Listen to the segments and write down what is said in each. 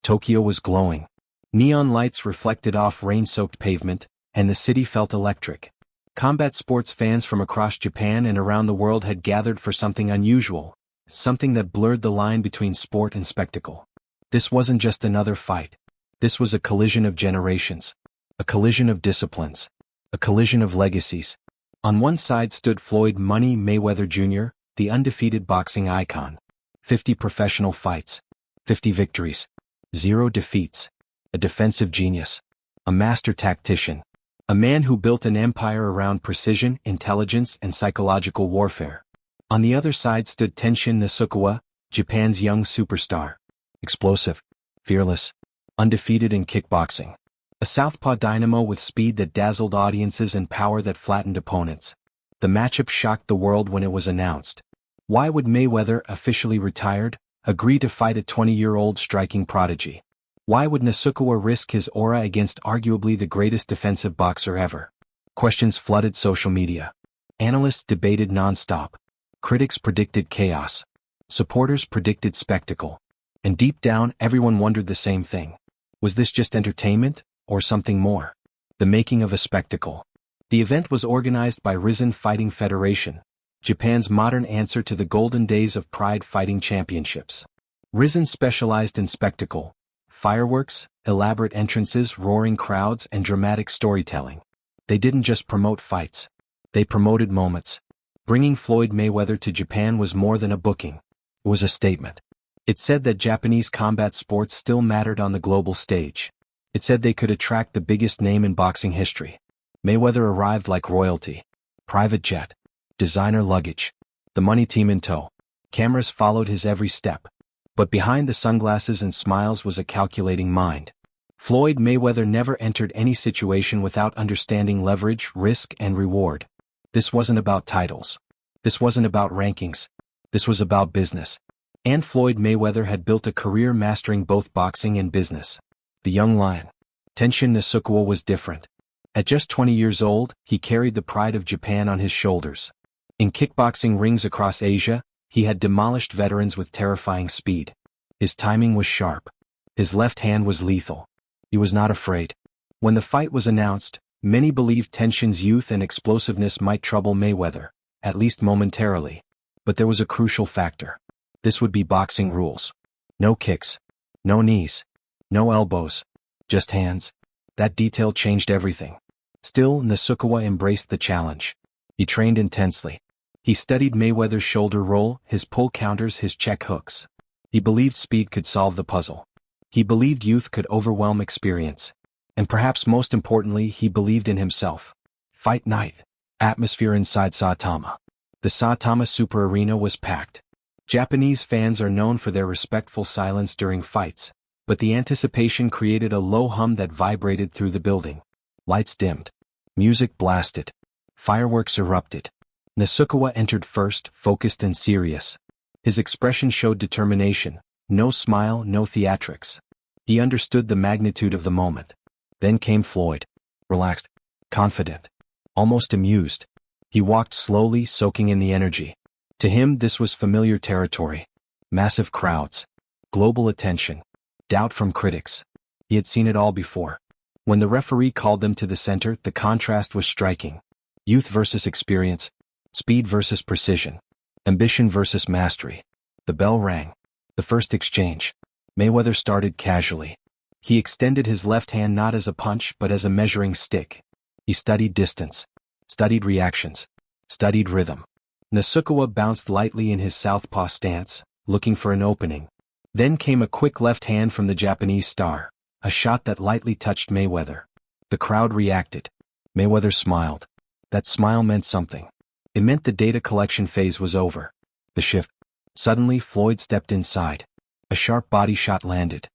Tokyo was glowing. Neon lights reflected off rain-soaked pavement, and the city felt electric. Combat sports fans from across Japan and around the world had gathered for something unusual, something that blurred the line between sport and spectacle. This wasn't just another fight. This was a collision of generations, a collision of disciplines, a collision of legacies. On one side stood Floyd "Money" Mayweather Jr., the undefeated boxing icon. 50 professional fights, 50 victories, 0 defeats, a defensive genius, a master tactician, a man who built an empire around precision, intelligence, and psychological warfare. On the other side stood Tenshin Nasukawa, Japan's young superstar. Explosive, fearless, undefeated in kickboxing. A southpaw dynamo with speed that dazzled audiences and power that flattened opponents. The matchup shocked the world when it was announced. Why would Mayweather, officially retired, agree to fight a 20-year-old striking prodigy? Why would Nasukawa risk his aura against arguably the greatest defensive boxer ever? Questions flooded social media. Analysts debated non-stop. Critics predicted chaos. Supporters predicted spectacle. And deep down, everyone wondered the same thing. Was this just entertainment, or something more? The making of a spectacle. The event was organized by RIZIN Fighting Federation, Japan's modern answer to the golden days of Pride Fighting Championships. RIZIN specialized in spectacle, fireworks, elaborate entrances, roaring crowds, and dramatic storytelling. They didn't just promote fights. They promoted moments. Bringing Floyd Mayweather to Japan was more than a booking. It was a statement. It said that Japanese combat sports still mattered on the global stage. It said they could attract the biggest name in boxing history. Mayweather arrived like royalty. Private jet. Designer luggage. The money team in tow. Cameras followed his every step. But behind the sunglasses and smiles was a calculating mind. Floyd Mayweather never entered any situation without understanding leverage, risk, and reward. This wasn't about titles. This wasn't about rankings. This was about business. And Floyd Mayweather had built a career mastering both boxing and business. The young lion, Tenshin Nasukawa, was different. At just 20 years old, he carried the pride of Japan on his shoulders. In kickboxing rings across Asia, he had demolished veterans with terrifying speed. His timing was sharp. His left hand was lethal. He was not afraid. When the fight was announced, many believed Tenshin's youth and explosiveness might trouble Mayweather, at least momentarily. But there was a crucial factor. This would be boxing rules. No kicks. No knees. No elbows. Just hands. That detail changed everything. Still, Nasukawa embraced the challenge. He trained intensely. He studied Mayweather's shoulder roll, his pull counters, his check hooks. He believed speed could solve the puzzle. He believed youth could overwhelm experience. And perhaps most importantly, he believed in himself. Fight night. Atmosphere inside Saitama. The Saitama Super Arena was packed. Japanese fans are known for their respectful silence during fights, but the anticipation created a low hum that vibrated through the building. Lights dimmed. Music blasted. Fireworks erupted. Nasukawa entered first, focused and serious. His expression showed determination. No smile, no theatrics. He understood the magnitude of the moment. Then came Floyd. Relaxed. Confident. Almost amused. He walked slowly, soaking in the energy. To him, this was familiar territory. Massive crowds. Global attention. Doubt from critics. He had seen it all before. When the referee called them to the center, the contrast was striking. Youth versus experience. Speed versus precision. Ambition versus mastery. The bell rang. The first exchange. Mayweather started casually. He extended his left hand not as a punch but as a measuring stick. He studied distance. Studied reactions. Studied rhythm. Nasukawa bounced lightly in his southpaw stance, looking for an opening. Then came a quick left hand from the Japanese star, a shot that lightly touched Mayweather. The crowd reacted. Mayweather smiled. That smile meant something. It meant the data collection phase was over. The shift. Suddenly, Floyd stepped inside. A sharp body shot landed.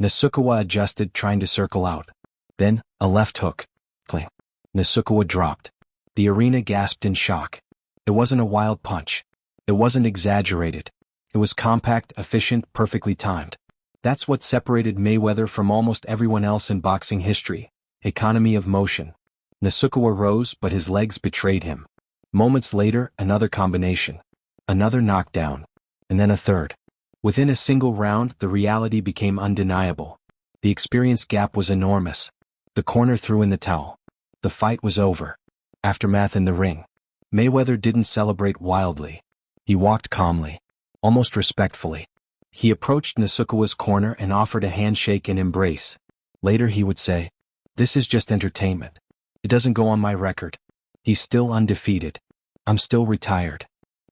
Nasukawa adjusted, trying to circle out. Then, a left hook. Clang. Nasukawa dropped. The arena gasped in shock. It wasn't a wild punch. It wasn't exaggerated. It was compact, efficient, perfectly timed. That's what separated Mayweather from almost everyone else in boxing history. Economy of motion. Nasukawa rose, but his legs betrayed him. Moments later, another combination. Another knockdown. And then a third. Within a single round, the reality became undeniable. The experience gap was enormous. The corner threw in the towel. The fight was over. Aftermath in the ring. Mayweather didn't celebrate wildly. He walked calmly, almost respectfully. He approached Nasukawa's corner and offered a handshake and embrace. Later he would say, "This is just entertainment. It doesn't go on my record. He's still undefeated. I'm still retired."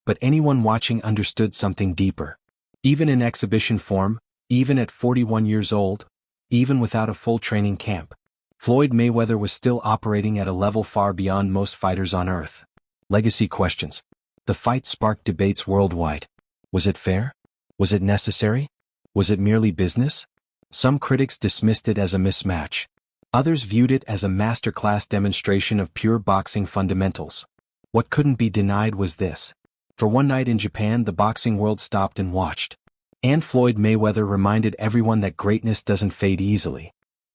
But anyone watching understood something deeper. Even in exhibition form, even at 41 years old, even without a full training camp, Floyd Mayweather was still operating at a level far beyond most fighters on earth. Legacy questions. The fight sparked debates worldwide. Was it fair? Was it necessary? Was it merely business? Some critics dismissed it as a mismatch. Others viewed it as a masterclass demonstration of pure boxing fundamentals. What couldn't be denied was this. For one night in Japan, the boxing world stopped and watched. And Floyd Mayweather reminded everyone that greatness doesn't fade easily.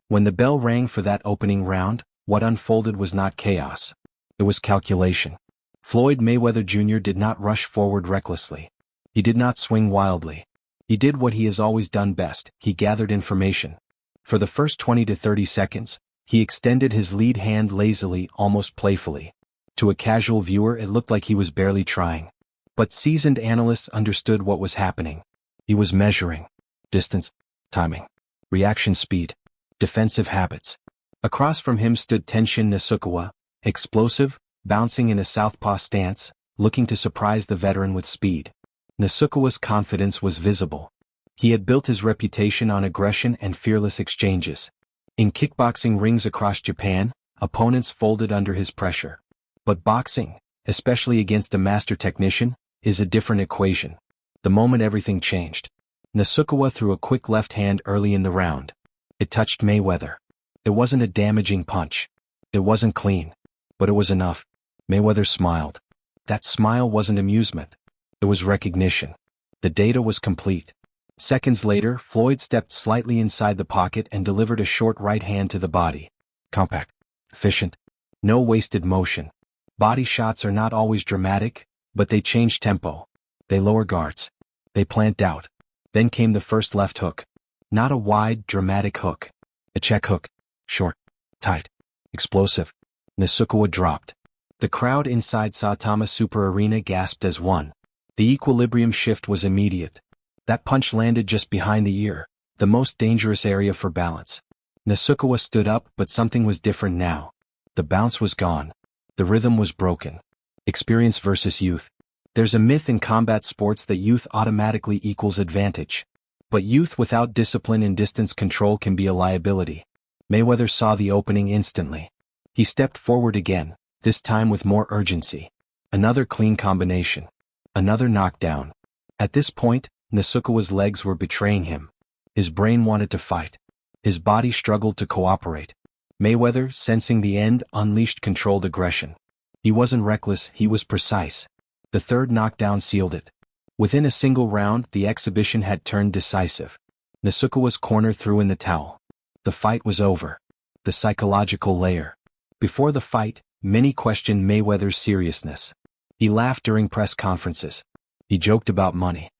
When the bell rang for that opening round, what unfolded was not chaos. It was calculation. Floyd Mayweather Jr. did not rush forward recklessly. He did not swing wildly. He did what he has always done best. He gathered information. For the first 20 to 30 seconds, he extended his lead hand lazily, almost playfully. To a casual viewer, it looked like he was barely trying. But seasoned analysts understood what was happening. He was measuring distance, timing, reaction speed, defensive habits. Across from him stood Tenshin Nasukawa, explosive, bouncing in a southpaw stance, looking to surprise the veteran with speed. Nasukawa's confidence was visible. He had built his reputation on aggression and fearless exchanges. In kickboxing rings across Japan, opponents folded under his pressure. But boxing, especially against a master technician, is a different equation. The moment everything changed. Nasukawa threw a quick left hand early in the round. It touched Mayweather. It wasn't a damaging punch. It wasn't clean. But it was enough. Mayweather smiled. That smile wasn't amusement. It was recognition. The data was complete. Seconds later, Floyd stepped slightly inside the pocket and delivered a short right hand to the body. Compact. Efficient. No wasted motion. Body shots are not always dramatic, but they change tempo. They lower guards. They plant doubt. Then came the first left hook. Not a wide, dramatic hook. A check hook. Short. Tight. Explosive. Nasukawa dropped. The crowd inside Saitama Super Arena gasped as one. The equilibrium shift was immediate. That punch landed just behind the ear, the most dangerous area for balance. Nasukawa stood up, but something was different now. The bounce was gone. The rhythm was broken. Experience versus youth. There's a myth in combat sports that youth automatically equals advantage. But youth without discipline and distance control can be a liability. Mayweather saw the opening instantly. He stepped forward again, this time with more urgency. Another clean combination. Another knockdown. At this point, Nasukawa's legs were betraying him. His brain wanted to fight. His body struggled to cooperate. Mayweather, sensing the end, unleashed controlled aggression. He wasn't reckless, he was precise. The third knockdown sealed it. Within a single round, the exhibition had turned decisive. Nasukawa's corner threw in the towel. The fight was over. The psychological layer. Before the fight, many questioned Mayweather's seriousness. He laughed during press conferences. He joked about money.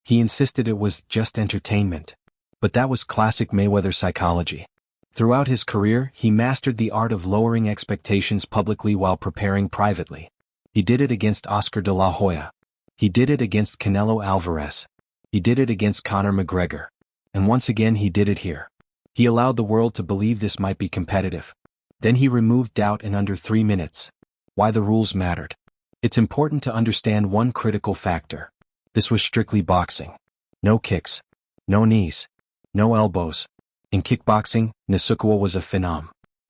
He insisted it was just entertainment. But that was classic Mayweather psychology. Throughout his career, he mastered the art of lowering expectations publicly while preparing privately. He did it against Oscar de la Hoya. He did it against Canelo Alvarez. He did it against Conor McGregor. And once again he did it here. He allowed the world to believe this might be competitive. Then he removed doubt in under 3 minutes. Why the rules mattered. It's important to understand one critical factor. This was strictly boxing. No kicks. No knees. No elbows. In kickboxing, Nasukawa was a phenom.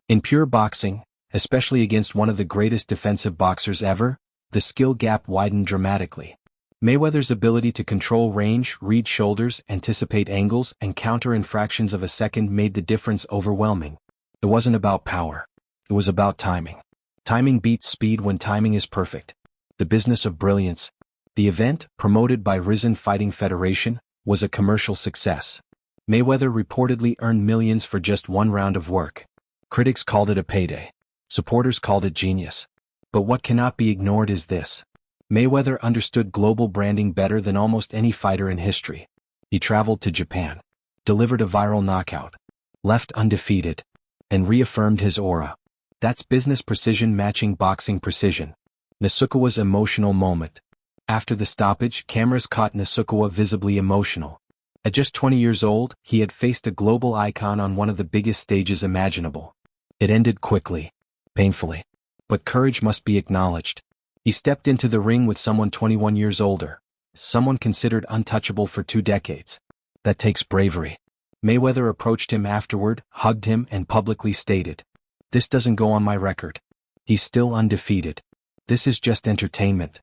In pure boxing, especially against one of the greatest defensive boxers ever, the skill gap widened dramatically. Mayweather's ability to control range, read shoulders, anticipate angles, and counter in fractions of a second made the difference overwhelming. It wasn't about power. It was about timing. Timing beats speed when timing is perfect. The business of brilliance. The event, promoted by RIZIN Fighting Federation, was a commercial success. Mayweather reportedly earned millions for just one round of work. Critics called it a payday. Supporters called it genius. But what cannot be ignored is this. Mayweather understood global branding better than almost any fighter in history. He traveled to Japan. Delivered a viral knockout. left undefeated, and reaffirmed his aura. That's business precision matching boxing precision. Nasukawa's emotional moment. After the stoppage, cameras caught Nasukawa visibly emotional. At just 20 years old, he had faced a global icon on one of the biggest stages imaginable. It ended quickly, painfully. But courage must be acknowledged. He stepped into the ring with someone 21 years older, someone considered untouchable for 2 decades. That takes bravery. Mayweather approached him afterward, hugged him, and publicly stated, "This doesn't go on my record. He's still undefeated. This is just entertainment."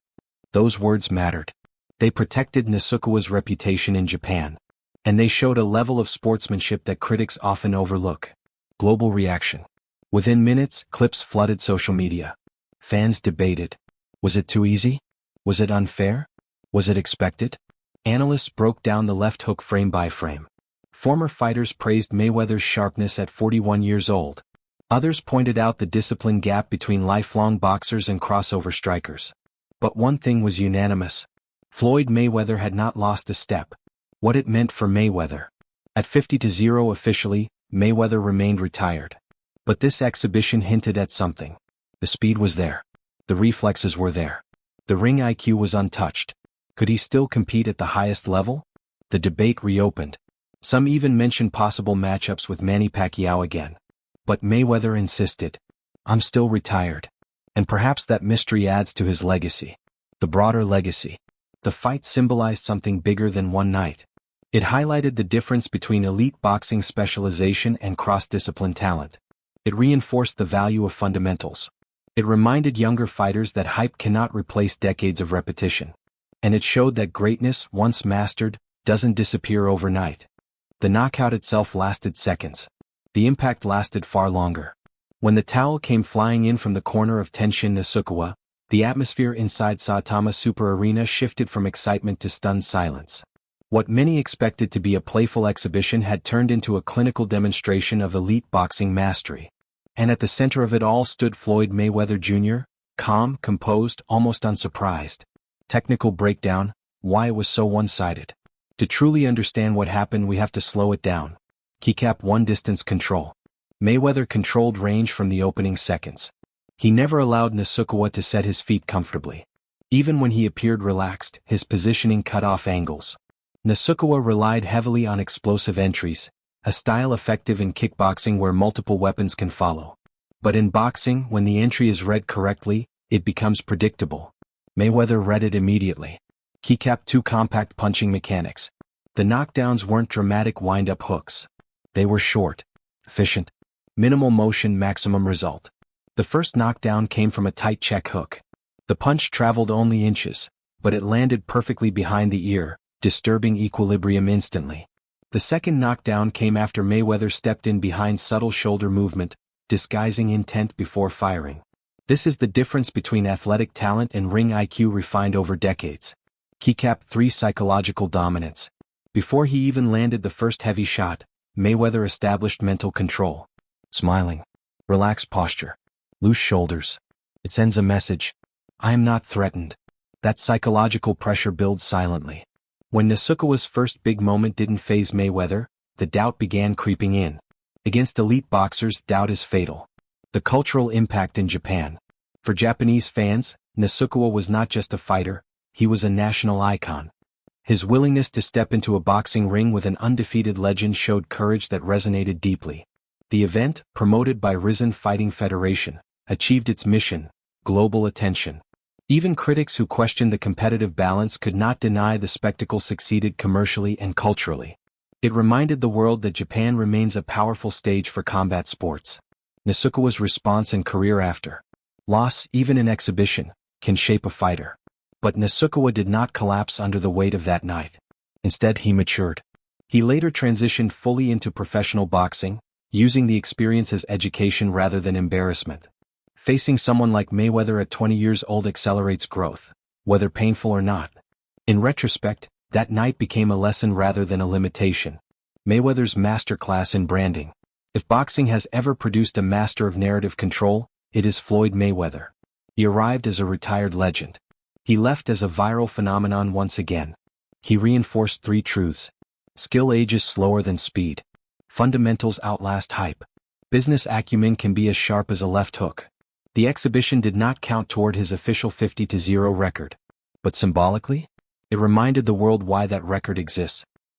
Those words mattered. They protected Nasukawa's reputation in Japan. And they showed a level of sportsmanship that critics often overlook. Global reaction. Within minutes, clips flooded social media. Fans debated. Was it too easy? Was it unfair? Was it expected? Analysts broke down the left hook frame by frame. Former fighters praised Mayweather's sharpness at 41 years old. Others pointed out the discipline gap between lifelong boxers and crossover strikers. But one thing was unanimous. Floyd Mayweather had not lost a step. What it meant for Mayweather. At 50-0 officially, Mayweather remained retired. But this exhibition hinted at something. The speed was there. The reflexes were there. The ring IQ was untouched. Could he still compete at the highest level? The debate reopened. Some even mentioned possible matchups with Manny Pacquiao again. But Mayweather insisted. "I'm still retired." And perhaps that mystery adds to his legacy. The broader legacy. The fight symbolized something bigger than one night. It highlighted the difference between elite boxing specialization and cross-discipline talent. It reinforced the value of fundamentals. It reminded younger fighters that hype cannot replace decades of repetition. And it showed that greatness, once mastered, doesn't disappear overnight. The knockout itself lasted seconds. The impact lasted far longer. When the towel came flying in from the corner of Tenshin Nasukawa, the atmosphere inside Saitama Super Arena shifted from excitement to stunned silence. What many expected to be a playful exhibition had turned into a clinical demonstration of elite boxing mastery. And at the center of it all stood Floyd Mayweather Jr., calm, composed, almost unsurprised. Technical breakdown, why it was so one-sided. To truly understand what happened, we have to slow it down. Keycap 1 Distance control. Mayweather controlled range from the opening seconds. He never allowed Nasukawa to set his feet comfortably. Even when he appeared relaxed, his positioning cut off angles. Nasukawa relied heavily on explosive entries, a style effective in kickboxing where multiple weapons can follow. But in boxing, when the entry is read correctly, it becomes predictable. Mayweather read it immediately. Keycap 2 Compact punching mechanics. The knockdowns weren't dramatic wind-up hooks. They were short, efficient, minimal motion, maximum result. The first knockdown came from a tight check hook. The punch traveled only inches, but it landed perfectly behind the ear, disturbing equilibrium instantly. The second knockdown came after Mayweather stepped in behind subtle shoulder movement, disguising intent before firing. This is the difference between athletic talent and ring IQ refined over decades. Keycap 3 Psychological dominance. Before he even landed the first heavy shot, Mayweather established mental control. Smiling. Relaxed posture. Loose shoulders. It sends a message. I am not threatened. That psychological pressure builds silently. When Nasukawa's first big moment didn't faze Mayweather, the doubt began creeping in. Against elite boxers, doubt is fatal. The cultural impact in Japan. For Japanese fans, Nasukawa was not just a fighter, he was a national icon. His willingness to step into a boxing ring with an undefeated legend showed courage that resonated deeply. The event, promoted by RIZIN Fighting Federation, achieved its mission, global attention. Even critics who questioned the competitive balance could not deny the spectacle succeeded commercially and culturally. It reminded the world that Japan remains a powerful stage for combat sports. Nasukawa's response and career after loss, even in exhibition, can shape a fighter. But Nasukawa did not collapse under the weight of that night. Instead, he matured. He later transitioned fully into professional boxing, using the experience as education rather than embarrassment. Facing someone like Mayweather at 20 years old accelerates growth, whether painful or not. In retrospect, that night became a lesson rather than a limitation. Mayweather's masterclass in branding. If boxing has ever produced a master of narrative control, it is Floyd Mayweather. He arrived as a retired legend. He left as a viral phenomenon once again. He reinforced 3 truths. Skill ages slower than speed. Fundamentals outlast hype. Business acumen can be as sharp as a left hook. The exhibition did not count toward his official 50-0 record. But symbolically, it reminded the world why that record exists.